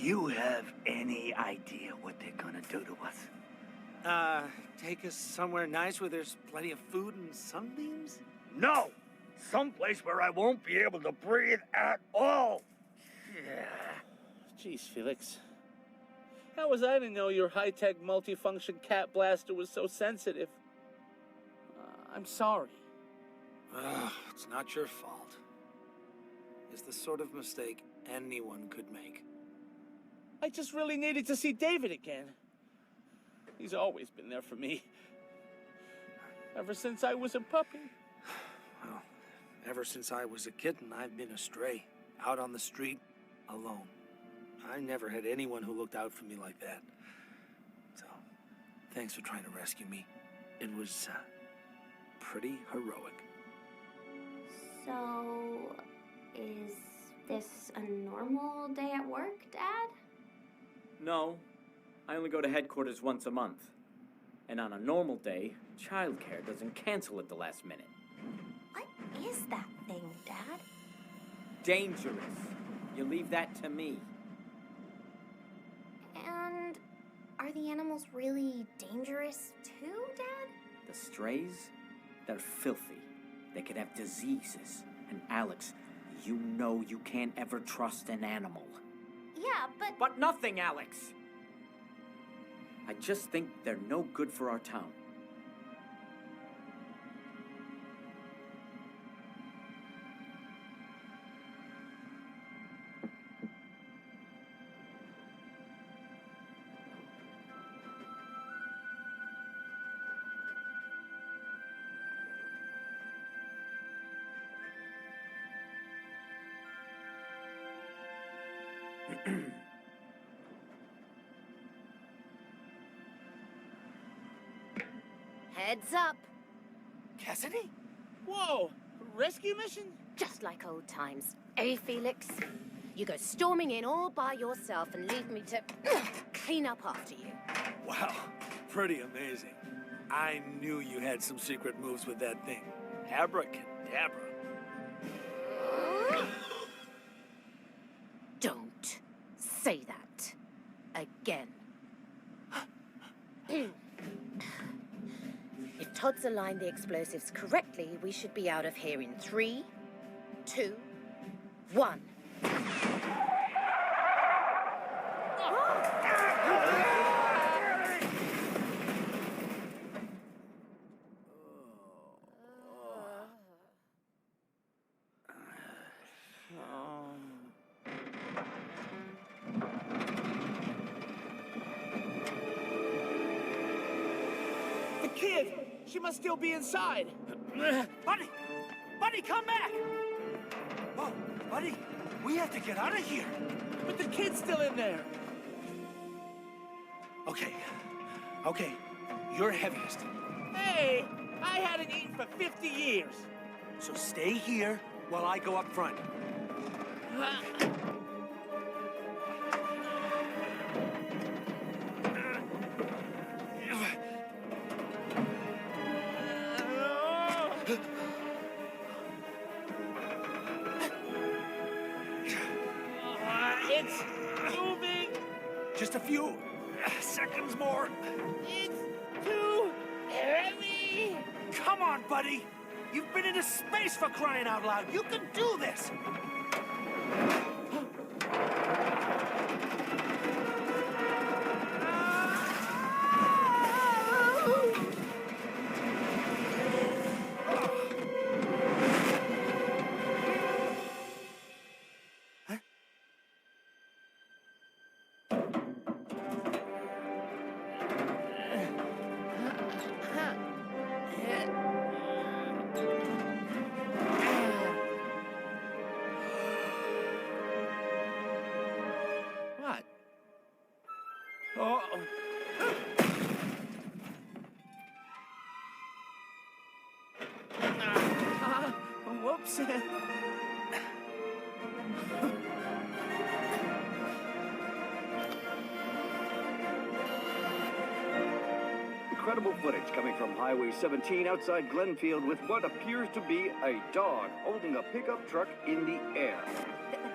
you have any idea what they're gonna do to us? Take us somewhere nice where there's plenty of food and sunbeams? No! Someplace where I won't be able to breathe at all! Jeez, Felix. How was I to know your high-tech multifunction cat blaster was so sensitive? I'm sorry. It's not your fault. It's the sort of mistake anyone could make. I just really needed to see David again. He's always been there for me. Ever since I was a puppy. Well, ever since I was a kitten, I've been astray. Out on the street, alone. I never had anyone who looked out for me like that. So, thanks for trying to rescue me. It was, pretty heroic. So, is this a normal day at work, Dad? No. I only go to headquarters once a month. And on a normal day, childcare doesn't cancel at the last minute. What is that thing, Dad? Dangerous. You leave that to me. And are the animals really dangerous too, Dad? The strays? They're filthy. They could have diseases. And Alex, you know you can't ever trust an animal. Yeah, but... But nothing, Alex! I just think they're no good for our town. Heads up. Cassidy? Whoa! Rescue mission? Just like old times. Eh, Felix? You go storming in all by yourself and leave me to clean up after you. Wow, pretty amazing. I knew you had some secret moves with that thing. Abracadabra. Don't say that again. If Todd's aligned the explosives correctly, we should be out of here in 3, 2, 1. The kid! She must still be inside! Buddy! Buddy, come back! Whoa, buddy, we have to get out of here. But the kid's still in there! Okay, you're heaviest. Hey! I hadn't eaten for 50 years! So stay here while I go up front. It's moving! Just a few seconds more. It's too heavy! Come on, buddy. You've been into space for crying out loud. You can do this. What? Oh. Whoops. Incredible footage coming from Highway 17 outside Glenfield with what appears to be a dog holding a pickup truck in the air.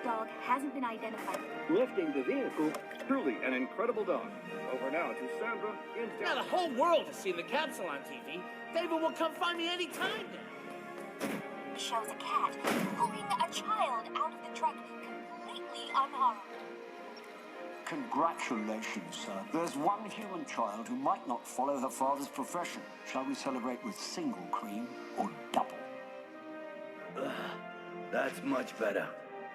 dog hasn't been identified. Lifting the vehicle, truly an incredible dog. Over now to Sandra in Now the whole world has seen the capsule on TV. David will come find me any time now. Shows a cat pulling a child out of the truck completely unharmed. Congratulations, sir. There's one human child who might not follow her father's profession. Shall we celebrate with single cream or double? That's much better.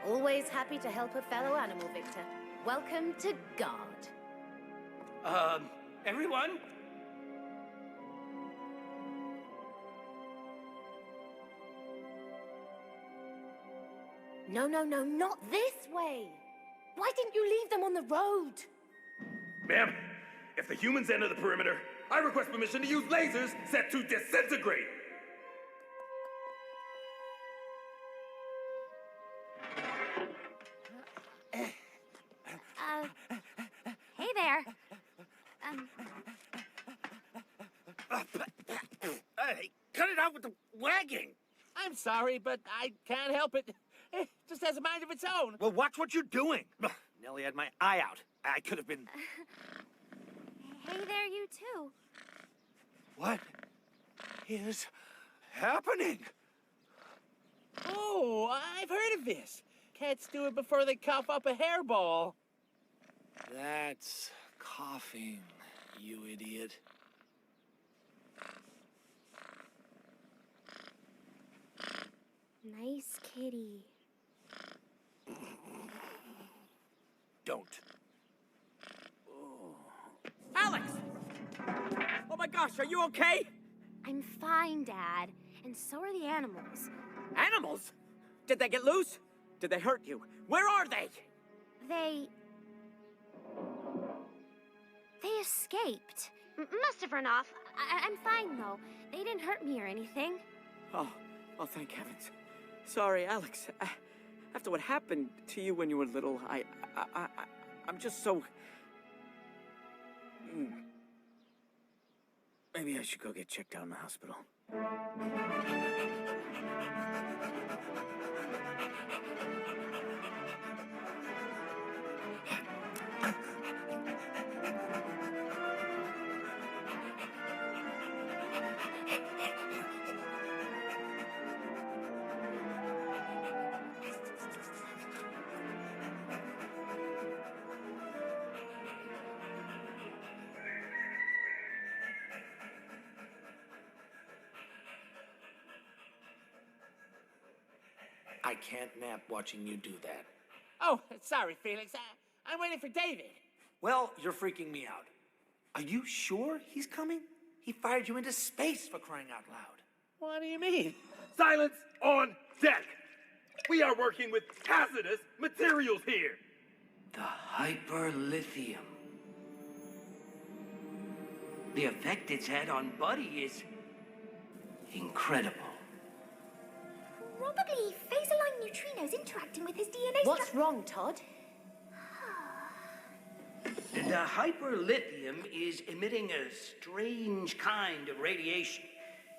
Always happy to help a fellow animal, Victor. Welcome to Guard. Everyone? No, not this way. Why didn't you leave them on the road? Ma'am, if the humans enter the perimeter, I request permission to use lasers set to disintegrate. Hey there. Hey, cut it out with the wagging. I'm sorry, but I can't help it. It just has a mind of its own. Well, watch what you're doing. Nellie had my eye out. I could have been... Hey there, you too. What is happening? Oh, I've heard of this. Cats do it before they cough up a hairball. That's coughing, you idiot. Nice kitty. Don't. Alex! Oh my gosh, are you okay? I'm fine, Dad. And so are the animals. Animals? Did they get loose? Did they hurt you? Where are they? They escaped. Must have run off. I'm fine, though. They didn't hurt me or anything. Oh, thank heavens. Sorry, Alex. After what happened to you when you were little, I'm just so... Maybe I should go get checked out in the hospital. I can't nap watching you do that. Oh, sorry, Felix. I'm waiting for David. Well, you're freaking me out. Are you sure he's coming? He fired you into space, for crying out loud. What do you mean? Silence on deck. We are working with hazardous materials here. The hyperlithium. The effect it's had on Buddy is incredible. Probably phase-aligned neutrinos interacting with his DNA What's wrong, Todd? The hyperlithium is emitting a strange kind of radiation.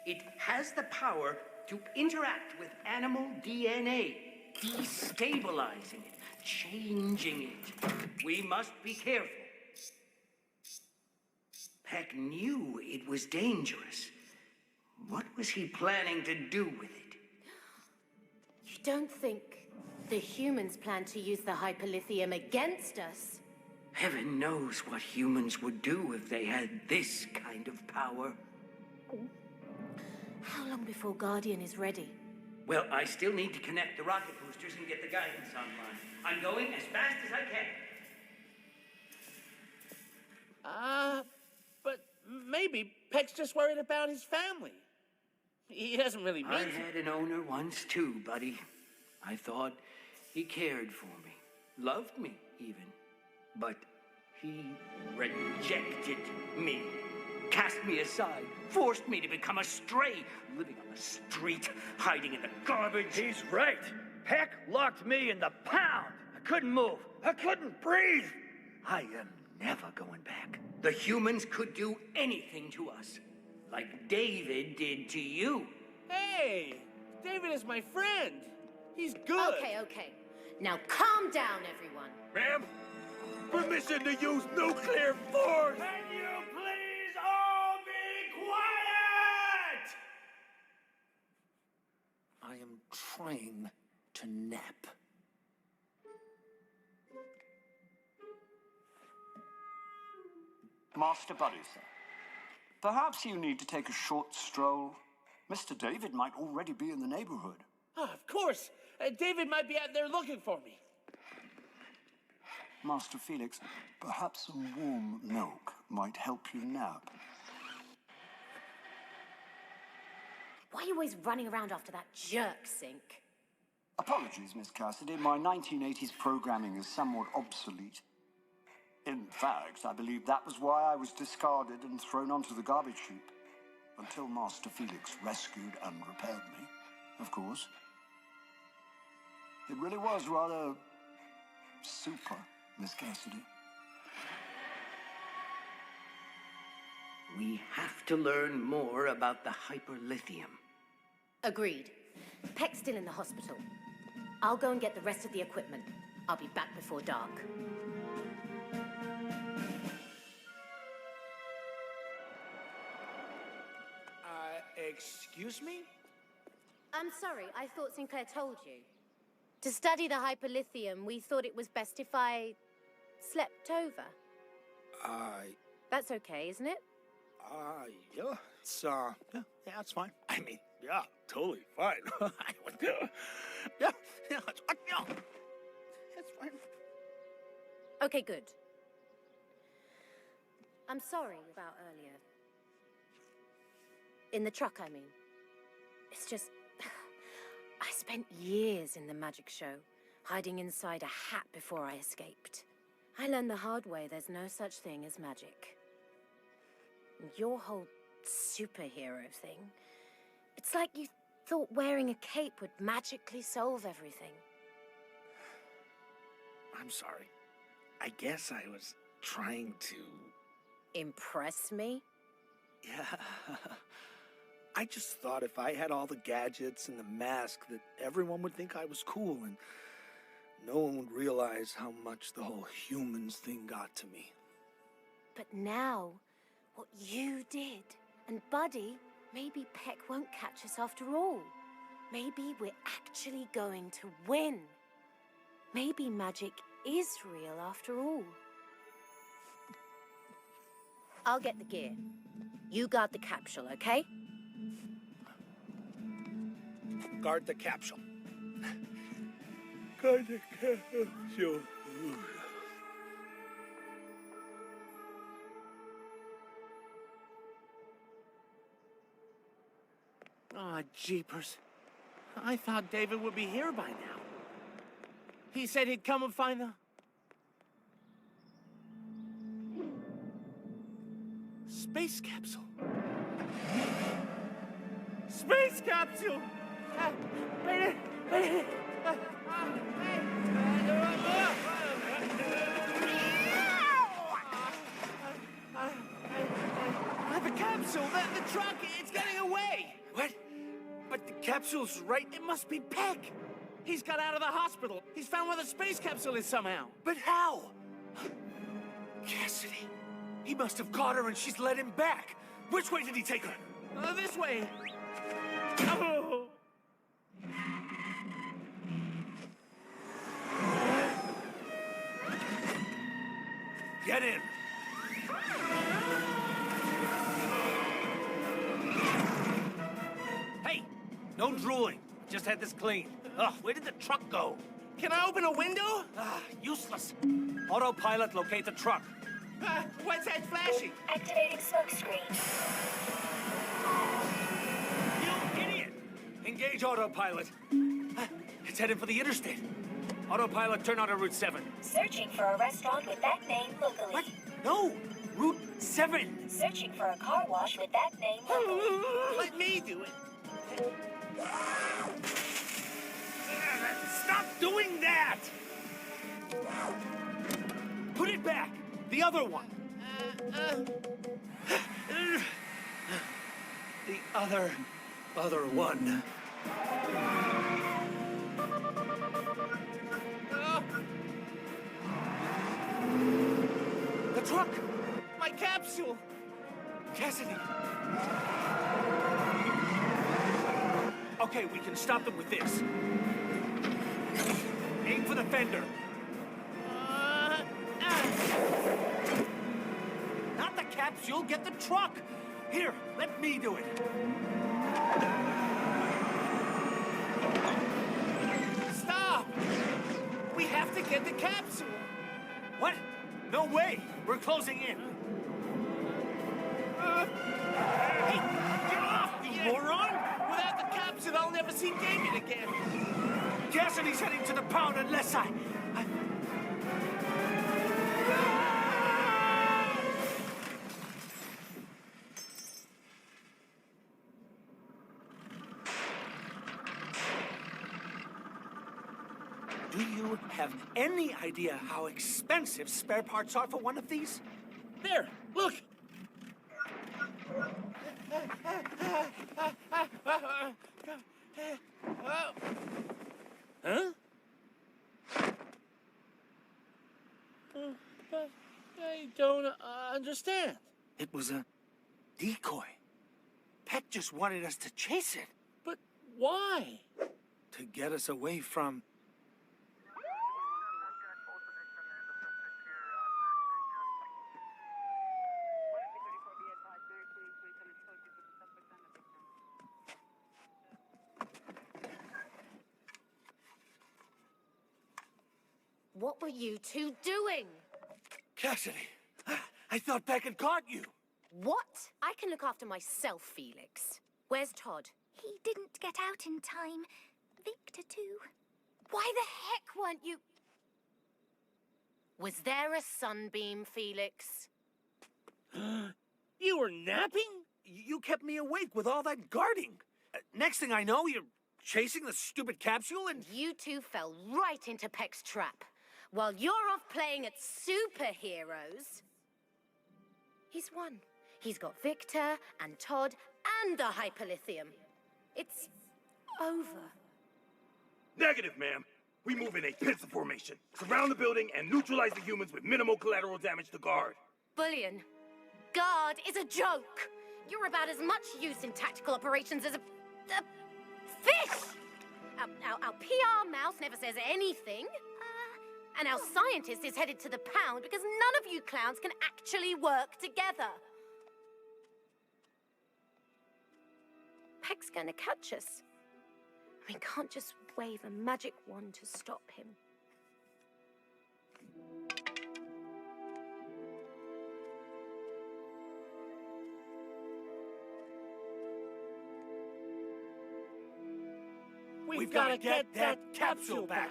It has the power to interact with animal DNA, destabilizing it, changing it. We must be careful. Peck knew it was dangerous. What was he planning to do with it? You don't think the humans plan to use the hyperlithium against us? Heaven knows what humans would do if they had this kind of power. How long before Guardian is ready? Well, I still need to connect the rocket boosters and get the guidance online. I'm going as fast as I can. But maybe Peck's just worried about his family. He doesn't really mean I had an owner once too, buddy. I thought he cared for me, loved me even. But he rejected me, cast me aside, forced me to become a stray, living on the street, hiding in the garbage. He's right. Peck locked me in the pound. I couldn't move. I couldn't breathe. I am never going back. The humans could do anything to us, like David did to you. Hey, David is my friend. He's good. Okay. Now calm down, everyone. Ma'am, permission to use nuclear force! Can you please all be quiet? I am trying to nap. Master Buddy, sir. Perhaps you need to take a short stroll. Mr. David might already be in the neighborhood. Oh, of course. David might be out there looking for me. Master Felix, perhaps some warm milk might help you nap. Why are you always running around after that jerk, Sink? Apologies, Miss Cassidy. My 1980s programming is somewhat obsolete. In fact, I believe that was why I was discarded and thrown onto the garbage heap. Until Master Felix rescued and repaired me, of course. It really was rather super, Miss Cassidy. We have to learn more about the hyperlithium. Agreed. Peck's still in the hospital. I'll go and get the rest of the equipment. I'll be back before dark. Excuse me? I'm sorry, I thought Sinclair told you. To study the hyperlithium, we thought it was best if I slept over. That's okay, isn't it? Yeah, it's, yeah, it's fine. I mean, yeah, totally fine. Yeah, it's fine. Okay, good. I'm sorry about earlier. In the truck, I mean. It's just... I spent years in the magic show, hiding inside a hat before I escaped. I learned the hard way there's no such thing as magic. And your whole superhero thing, it's like you thought wearing a cape would magically solve everything. I'm sorry. I guess I was trying to... Impress me? Yeah. I just thought if I had all the gadgets and the mask that everyone would think I was cool and no one would realize how much the whole humans thing got to me. But now, what you did, and Buddy, maybe Peck won't catch us after all. Maybe we're actually going to win. Maybe magic is real after all. I'll get the gear. You guard the capsule, okay? Guard the capsule. Guard the capsule. Aw, jeepers. I thought David would be here by now. He said he'd come and find the... space capsule. Space capsule! Wait a the capsule, the truck, it's getting away! What? But the capsule's right... It must be Peck! He's got out of the hospital. He's found where the space capsule is somehow. But how? Cassidy. He must have caught her and she's led him back. Which way did he take her? This way. Oh. Get in. Hey, no drooling. Just had this clean. Ugh, where did the truck go? Can I open a window? Useless. Autopilot, locate the truck. What's that flashing? Activating smokescreen. You idiot! Engage autopilot. It's headed for the interstate. Autopilot, turn on to Route 7. Searching for a restaurant with that name locally. What? No! Route 7! Searching for a car wash with that name locally. Let me do it. Stop doing that! Put it back! The other one! The other one. The truck! My capsule! Cassidy! Okay, we can stop them with this. Aim for the fender. Not the capsule, get the truck! Here, let me do it. Stop! We have to get the capsule! What? No way! We're closing in. Hey, get off, you moron! Without the capsule, I'll never see David again. Cassidy's heading to the pound unless I... Do you have any idea how expensive spare parts are for one of these? There, look! Huh? But I don't understand. It was a decoy. Peck just wanted us to chase it. But why? To get us away from... What were you two doing? Cassidy, I thought Peck had caught you. What? I can look after myself, Felix. Where's Todd? He didn't get out in time. Victor, too. Why the heck weren't you... Was there a sunbeam, Felix? You were napping? You kept me awake with all that guarding. Next thing I know, you're chasing the stupid capsule and... You two fell right into Peck's trap. While you're off playing at superheroes, he's won. He's got Victor and Todd and the hyperlithium. It's over. Negative, ma'am. We move in a pincer formation. Surround the building and neutralize the humans with minimal collateral damage to guard. Bullion. Guard is a joke. You're about as much use in tactical operations as a fish. Our PR mouse never says anything. And our scientist is headed to the pound because none of you clowns can actually work together. Peck's gonna catch us. We can't just wave a magic wand to stop him. We've got to get that capsule back.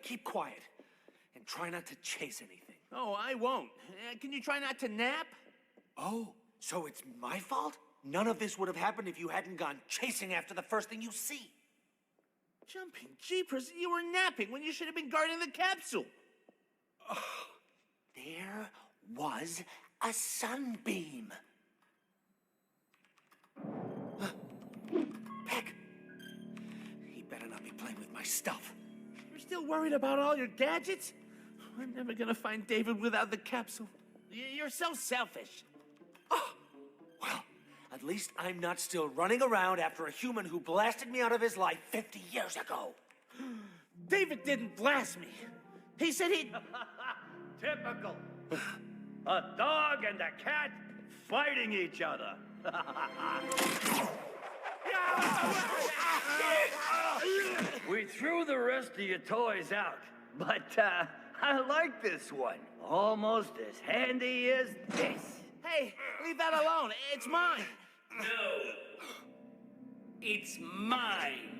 Keep quiet and try not to chase anything. Oh, I won't. Can you try not to nap? Oh, so it's my fault? None of this would have happened if you hadn't gone chasing after the first thing you see. Jumping jeepers, you were napping when you should have been guarding the capsule. There was a sunbeam. Peck, he better not be playing with my stuff. You're still worried about all your gadgets? I'm never gonna find David without the capsule. You're so selfish. Oh, well, at least I'm not still running around after a human who blasted me out of his life 50 years ago. David didn't blast me. He said he'd... Typical. A dog and a cat fighting each other. We threw the rest of your toys out, but I like this one. Almost as handy as this. Hey, leave that alone. It's mine. No. It's mine.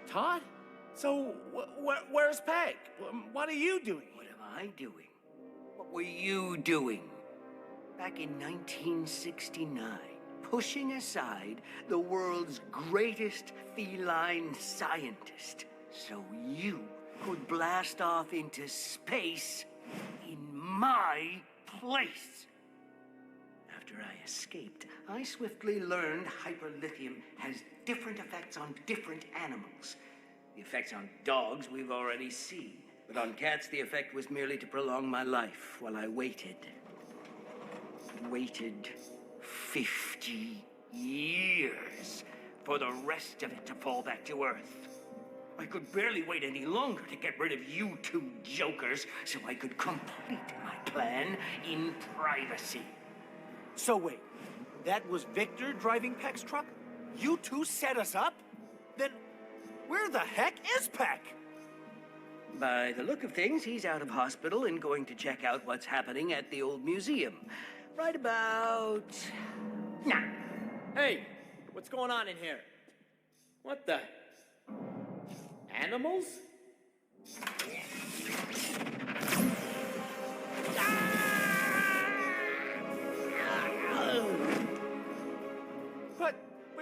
Todd? So, where's Peg? What are you doing? What am I doing? What were you doing? Back in 1969, pushing aside the world's greatest feline scientist, so you could blast off into space in my place. escaped, I swiftly learned hyperlithium has different effects on different animals. The effects on dogs we've already seen, but on cats the effect was merely to prolong my life while I waited. Waited 50 years for the rest of it to fall back to Earth. I could barely wait any longer to get rid of you two jokers so I could complete my plan in privacy. So wait, that was Victor driving Peck's truck? You two set us up? Then where the heck is Peck? By the look of things, he's out of hospital and going to check out what's happening at the old museum. Right about now. Hey, what's going on in here? What the? Animals? But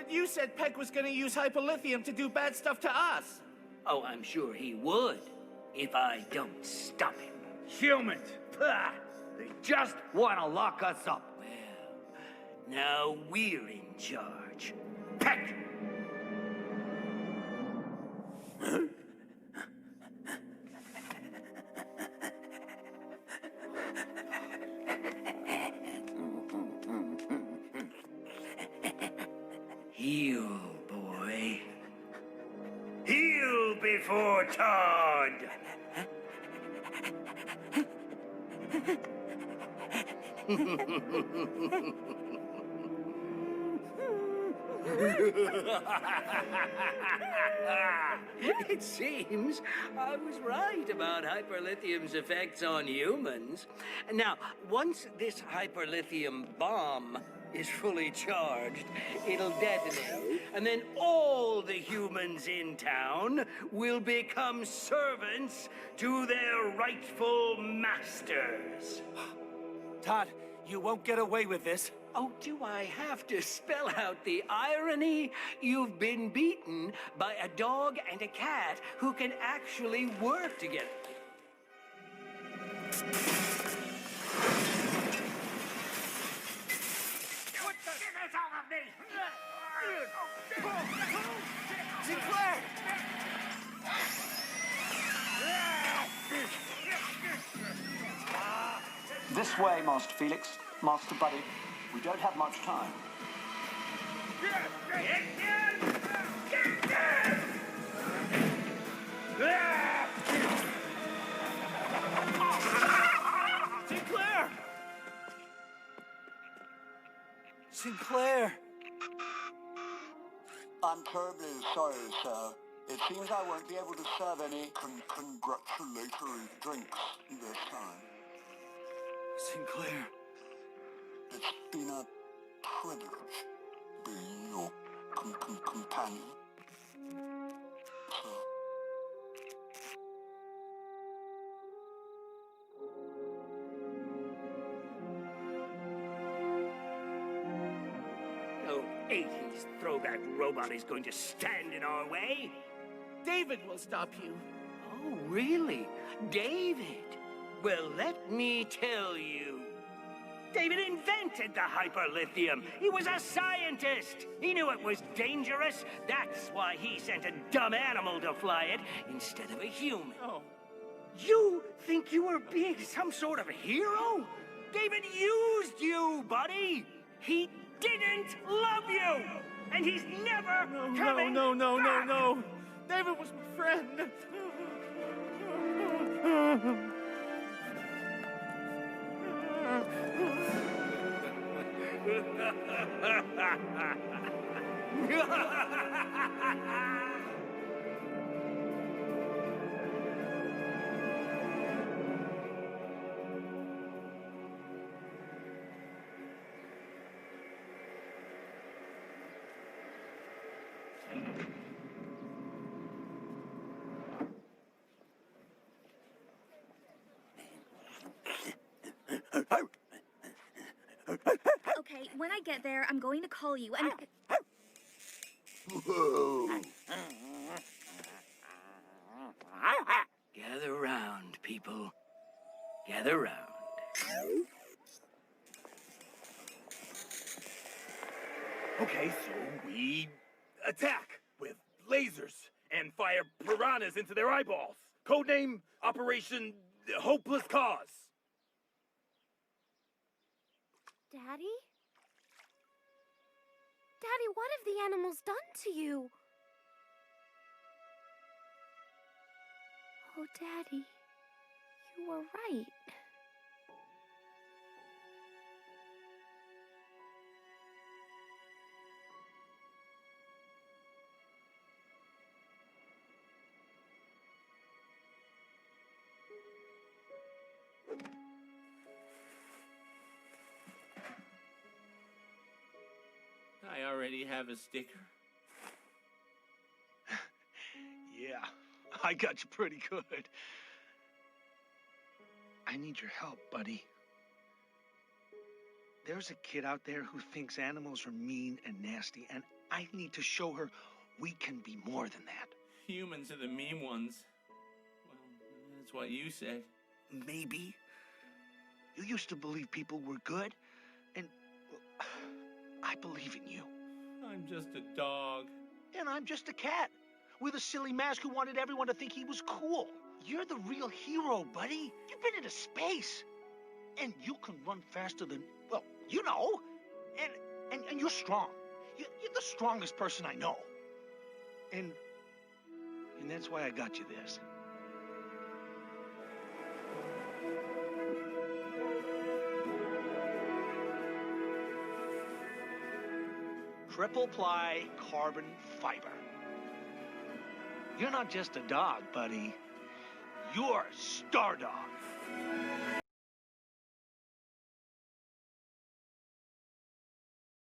you said Peck was gonna use hyperlithium to do bad stuff to us. Oh, I'm sure he would, if I don't stop him. Humans! Pah! They just want to lock us up. Well, now we're in charge. Peck! Heal, boy. Heal before Todd! It seems I was right about hyperlithium's effects on humans. Now, once this hyperlithium bomb is fully charged, it'll detonate, and then all the humans in town will become servants to their rightful masters. Todd, you won't get away with this. Oh, do I have to spell out the irony? You've been beaten by a dog and a cat who can actually work together. Sinclair! This way, Master Felix. Master Buddy. We don't have much time. Sinclair! Sinclair! I'm terribly sorry, sir. It seems I won't be able to serve any congratulatory drinks this time. Sinclair. It's been a privilege being your companion. So. No 80s throwback robot is going to stand in our way. David will stop you. Oh, really? David? Well, let me tell you. David invented the hyperlithium. He was a scientist. He knew it was dangerous. That's why he sent a dumb animal to fly it instead of a human. Oh. You think you were being some sort of hero? David used you, buddy. He didn't love you. And he's never coming back. No. David was my friend. Okay, when I get there, I'm going to call you and... Gather round, people. Gather round. Okay, so we attack with lasers and fire piranhas into their eyeballs. Codename Operation Hopeless Cause. Daddy? Daddy, what have the animals done to you? Oh, Daddy, you were right. I already have a sticker. Yeah, I got you pretty good. I need your help, buddy. There's a kid out there who thinks animals are mean and nasty, and I need to show her we can be more than that. Humans are the mean ones. Well, that's what you said. Maybe. You used to believe people were good, and well, I believe in you. I'm just a dog. And I'm just a cat with a silly mask who wanted everyone to think he was cool. You're the real hero, buddy. You've been into space. And you can run faster than, well, you know. And you're strong. You're the strongest person I know. And that's why I got you this. Triple ply carbon fiber. You're not just a dog, buddy. You're Star Dog.